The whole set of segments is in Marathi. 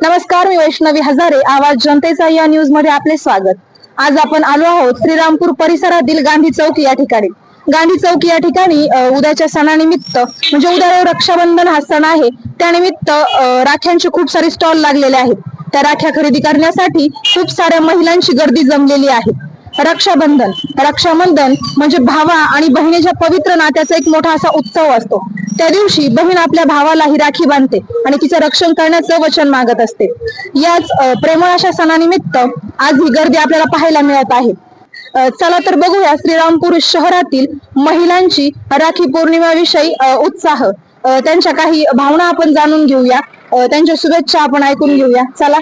नमस्कार, मी वैष्णवी हजारे. आवाज जनतेचा या न्यूज मध्ये आपले स्वागत. आज आपण आलो आहोत श्रीरामपूर परिसरातील गांधी चौक या ठिकाणी. गांधी चौक या ठिकाणी उद्याच्या सणानिमित्त म्हणजे उद्या रक्षाबंधन हा सण आहे, त्यानिमित्त राख्यांचे खूप सारे स्टॉल लागलेले आहेत. त्या राख्या खरेदी करण्यासाठी खूप साऱ्या महिलांची गर्दी जमलेली आहे. रक्षाबंधन म्हणजे भावा आणि बहिणीच्या पवित्र नात्याचा एक मोठा असा उत्सव असतो. त्या दिवशी बहीण आपल्या भावाला ही राखी बांधते आणि तिचं रक्षण करण्याचं वचन मागत असते. याच प्रेमळ अशा सणानिमित्त आज ही गर्दी आपल्याला पाहायला मिळत आहे. चला तर बघूया श्रीरामपूर शहरातील महिलांची राखी पौर्णिमेविषयी उत्साह, त्यांच्या काही भावना आपण जाणून घेऊया, त्यांच्या शुभेच्छा आपण ऐकून घेऊया. चला.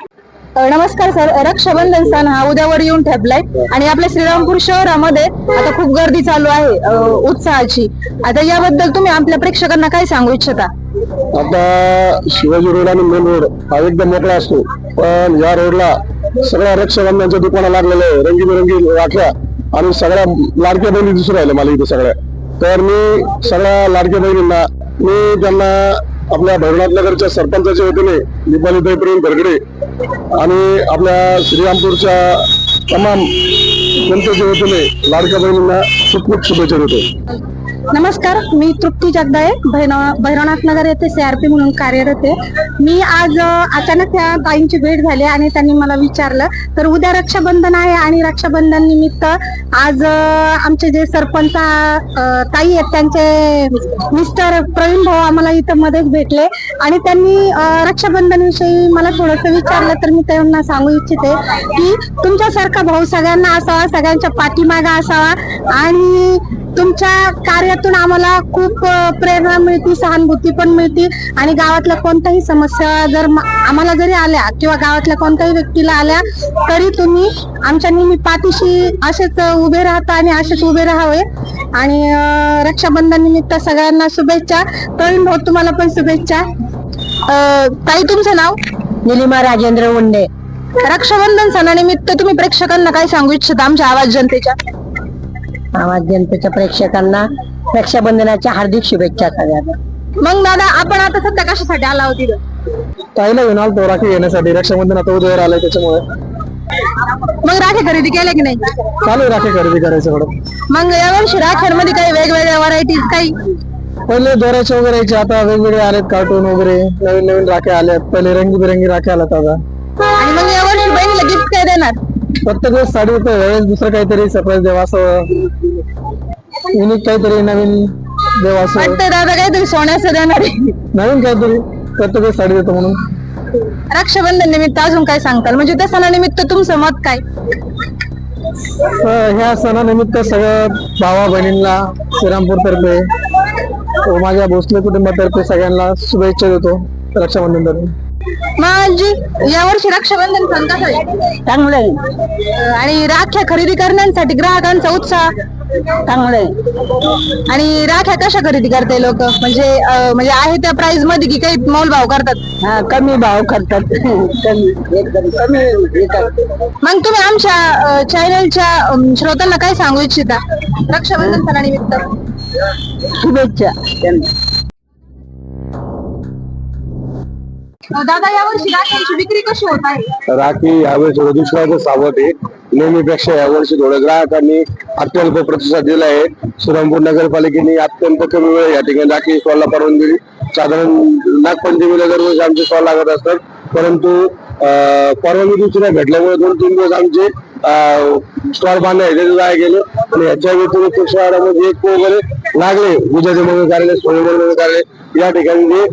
नमस्कार सर, रक्षाबंधन सण हा उद्यावर येऊन ठेपलाय आणि आपल्या श्रीरामपूर शहरामध्ये आता खूप गर्दी चालू आहे उत्साहाची. आता याबद्दल तुम्ही आपल्या प्रेक्षकांना काय सांगू इच्छिता? आता शिवाजी रोड आणि मेन रोड हा एकदम मोकळा असतो, पण या रोडला सगळ्या रक्षाबंधनाच्या दुकानं लागलेले आहे, रंगीबेरंगी राख्या आणि सगळ्या लाडक्या बहिणी दिसून राहिल्या मला इथे सगळ्या. तर मी सगळ्या लाडक्या बहिणींना त्यांना आपल्या भैरवनाथ नगरच्या सरपंचाच्या वतीने दीपालीताई प्रेम घरगडे आणि आपल्या श्रीरामपूरच्या तमाम जनतेच्या वतीने लाडक्या बहिणींना खूप खूप शुभेच्छा देतो. नमस्कार, मी तृप्ती जगदाळे, भैरवनाथ नगर येथे CRP म्हणून कार्यरत आहे. मी आज अचानक त्या ताईंची भेट झाली आणि त्यांनी मला विचारलं, तर उद्या रक्षाबंधन आहे आणि रक्षाबंधन निमित्त आज आमचे जे सरपंच ताई आहेत त्यांचे मिस्टर प्रवीण भाऊ आम्हाला इथं मध्येच भेटले आणि त्यांनी रक्षाबंधन विषयी मला थोडंसं विचारलं. तर मी त्यांना सांगू इच्छिते की तुमच्यासारखा भाऊ सगळ्यांना असावा, सगळ्यांच्या पाठीमागा असावा आणि तुमच्या कार्यातून आम्हाला खूप प्रेरणा मिळते, सहानुभूती पण मिळते आणि गावातल्या कोणत्याही समस्या जर आम्हाला जरी आल्या किंवा गावातल्या कोणत्याही व्यक्तीला आल्या तरी तुम्ही आमच्या नेहमी पाठीशी असेच उभे राहता आणि असेच उभे राहावे. आणि रक्षाबंधन निमित्त सगळ्यांना शुभेच्छा. प्रवीण भाऊ तुम्हाला पण शुभेच्छा. ताई तुमचं नाव? निलिमा राजेंद्र उंडे. रक्षाबंधन सणानिमित्त तुम्ही प्रेक्षकांना काय सांगू इच्छिता आमच्या आवाज जनतेच्या? आवाज जनतेच्या प्रेक्षकांना रक्षाबंधनाच्या हार्दिक शुभेच्छा सगळ्यांना. मग दादा, आपण आता सध्या कशासाठी आला होती? ताईला घेऊन आलो राखी घेण्यासाठी. रक्षाबंधन आता उद्यावर आलंय त्याच्यामुळे. मग राखी खरेदी केल्या की नाही? चालू राखी खरेदी करायचं थोडं. मग यावर्षी राख्यांमध्ये काही वेगवेगळ्या व्हरायटीज काही? पहिले दोऱ्याचे वगैरे यायचे, आता वेगवेगळे आलेत, कार्टून वगैरे नवीन नवीन राख्या आल्यात. पहिले रंगीबेरंगी राख्या आल्यात आता. आणि मग यावर्षी बहिणीला गिफ्ट काय देणार? प्रत्येक वेळेस साडी होतं, यावेळेस दुसरं काहीतरी सरप्राईज द्यावा, असं युनिक काहीतरी नवीन द्यावा असं वाटतंय. दादा काहीतरी सोन्याचं देणार आहे, नवीन काहीतरी. प्रत्येक वेळेस साडी देतो म्हणून. रक्षाबंधन निमित्त अजून काय सांगताल? म्हणजे त्या सणानिमित्त तुमचं मत काय? ह्या सणानिमित्त सगळ्या भावा बहिणींना श्रीरामपूर तर्फे व माझ्या भोसले कुटुंबातर्फे सगळ्यांना शुभेच्छा देतो रक्षाबंधन तर्फे. माझी यावर्षी रक्षाबंधन सण कसा आहे? चांगलं आहे. आणि राख्या खरेदी करण्यासाठी ग्राहकांचा उत्साह चांगलं आहे. आणि राख्या कशा खरेदी करते लोक? म्हणजे आहे त्या प्राइस मध्ये की काही मोलभाव करतात? हा, कमी भाव करतात. कमी एकदम कमी येतात. मग तुम्ही आमच्या चॅनलच्या श्रोत्यांना काय सांगू इच्छिता रक्षाबंधन सणानिमित्त? शुभेच्छा. दादा, यावर्षी राख्यांची विक्री कशी होत आहे? राखी यावेळी थोडं दुष्काळाचं सावध आहे. नेहमीपेक्षा यावर्षी थोडं ग्राहकांनी अत्यल्प प्रतिसाद दिला आहे. श्रीरामपूर नगरपालिकेने अत्यंत कमी वेळ या ठिकाणी राखी स्टॉलला परवानगी दिली. साधारण नागपंचमीला दररोज आमचे स्टॉल लागत असतात, परंतु परवानगी दुसऱ्या भेटल्यामुळे 2-3 दिवस आमचे स्टॉल बांधण्याचे जाय गेले आणि याच्या व्यतिरिक्त शहरामध्ये एक वगैरे लागले गुजराती मंगळ कार्यालय, सोने मंगळ कार्यालय या ठिकाणी जे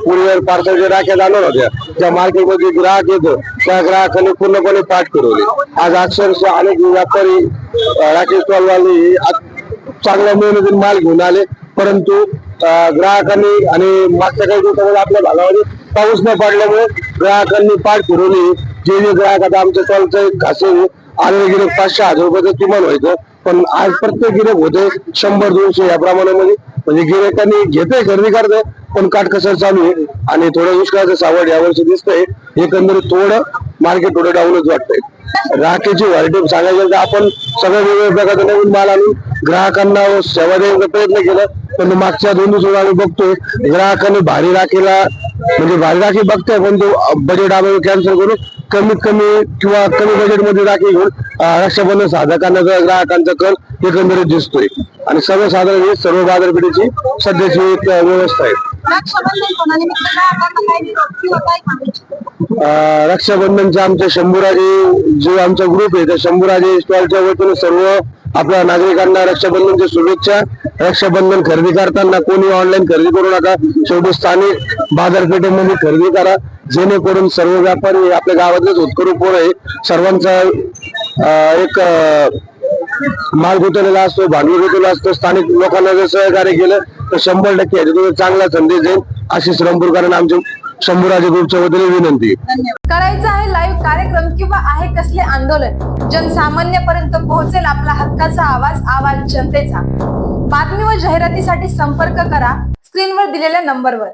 कुरिअर पार्सलच्या राख्या जाणार होत्या, त्या मार्केटमध्ये ग्राहक येतो त्या ग्राहकांनी पूर्णपणे पाठ फिरवली. आज अक्षरशः अनेक व्यापारी राखी स्टॉलवाले चांगल्या मेहनतीने माल घेऊन आले, परंतु ग्राहकांनी आणि मागच्या काही दिवसामध्ये आपल्या भागामध्ये पाऊस न पडल्यामुळे ग्राहकांनी पाठ फिरवली. जे ग्राहक आता आमच्या स्टॉलचं खासे आलेले गिरेक 500-1000 रुपयाचं किमान व्हायचं, पण आज प्रत्येक गिरेक होते 100-200 या प्रमाणामध्ये. म्हणजे गिरेकांनी घेते, खरेदी करते, पण काटकसर चालू आहे आणि थोडं दुष्काळाचं सावट यावर्षी दिसतंय. एकंदरीत थोडं मार्केट थोडं डाऊनच वाटतंय. राखीची व्हरायटी सांगायचं तर आपण सगळ्या वेगवेगळ्या प्रकारचा नवीन माल आणून ग्राहकांना सेवा देण्याचा प्रयत्न केला, पण मागच्या 2 दिवसात आम्ही बघतोय ग्राहकांनी भारी राखीला म्हणजे भारी राखी बघताय पण तो बजेट आम्ही कॅन्सल करून कमीत कमी किंवा कमी बजेट मध्ये राखी घेऊन रक्षाबंधन साजरा करण्याचा ग्राहकांचा कल एकंदरीत दिसतोय आणि सर्वसाधारण ही सर्व बाजारपेठेची सध्याची एक व्यवस्था आहे. रक्षाबंधनच्या आमच्या शंभूराजे जो आमचा ग्रुप आहे त्या शंभूराजे स्टॉलच्या वतीने सर्व आपल्या नागरिकांना रक्षाबंधनच्या शुभेच्छा. रक्षाबंधन खरेदी करताना कोणी ऑनलाईन खरेदी करू नका, शेवटी स्थानिक बाजारपेठेमध्ये खरेदी करा, जेणेकरून सर्व व्यापारी आपल्या गावातलेच होतकरू पोर आहे सर्वांचा एक माल गुंतवलेला असतो, भांडवल गुंतवलेला असतो. स्थानिक लोकांना जर सहकार्य केलं तर 100% याच्यातून चांगला संदेश देईल अशी श्रमपूरकरांना आमच्या शंभूराजे ग्रुपच्या वतीने विनंती. करायचं आहे लाईव्ह कार्यक्रम किंवा आहे कसले आंदोलन, जनसामान्यपर्यंत पोहोचेल आपला हक्काचा आवाज, आवाज जनतेचा. बातमी व जाहिरातीसाठी संपर्क करा स्क्रीनवर दिलेल्या नंबरवर.